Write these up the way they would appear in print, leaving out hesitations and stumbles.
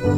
Hello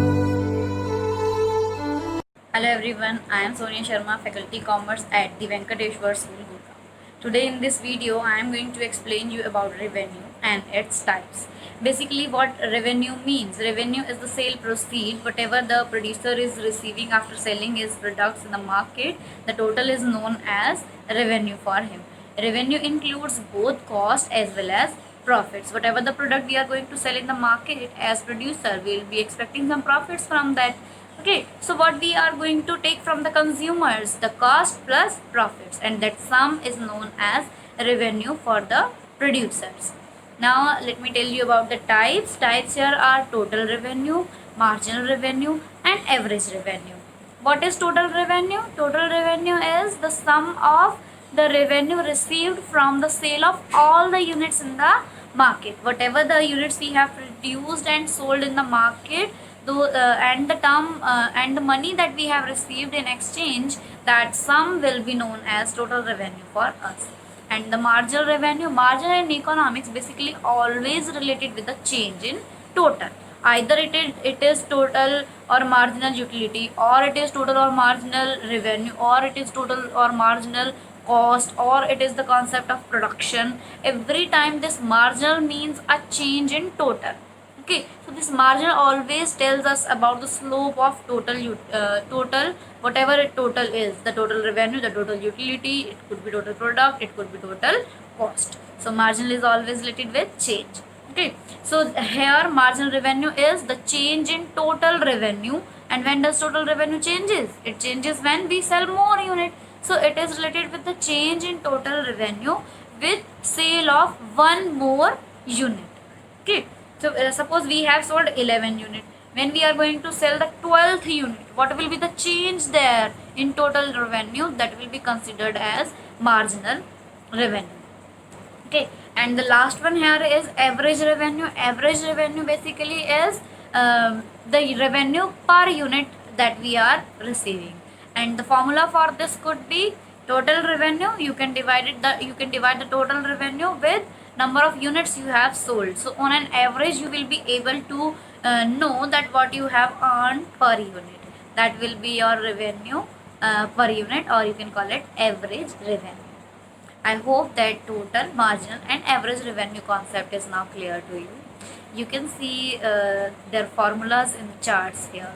everyone, I am Sonia Sharma, Faculty Commerce at the Venkateshwar School, Gurgaon. Today in this video, I am going to explain you about revenue and its types. Basically, what revenue means. Revenue is the sale proceed, whatever the producer is receiving after selling his products in the market, the total is known as revenue for him. Revenue includes both cost as well as profits. Whatever the product we are going to sell in the market, as producer, we will be expecting some profits from that. Okay, so what we are going to take from the consumers, the cost plus profits, and that sum is known as revenue for the producers. Now let me tell you about the types. Types here are total revenue, marginal revenue, and average revenue. What is total revenue? Total revenue is the sum of the revenue received from the sale of all the units in the market. Whatever the units we have produced and sold in the market, and the term and the money that we have received in exchange, that sum will be known as total revenue for us. And the marginal revenue, margin in economics basically always related with the change in total. Either it is total or marginal utility, or it is total or marginal revenue, or it is total or marginal cost, or it is the concept of production. Every time this marginal means a change in total. Okay, so this margin always tells us about the slope of total, whatever total is, the total revenue, the total utility, it could be total product, it could be total cost. So marginal is always related with change. Okay, so here marginal revenue is the change in total revenue. And when does total revenue changes? It changes when we sell more unit. So it is related with the change in total revenue with sale of one more unit. Okay, so suppose we have sold 11 unit. When we are going to sell the 12th unit, what will be the change there in total revenue? That will be considered as marginal revenue. Okay, and the last one here is average revenue. Average revenue basically is the revenue per unit that we are receiving, and the formula for this could be total revenue. You can divide the total revenue with number of units you have sold. So on an average you will be able to know that what you have earned per unit, that will be your revenue per unit, or you can call it average revenue. I hope that total, marginal, and average revenue concept is now clear to you. You can see their formulas in the charts here.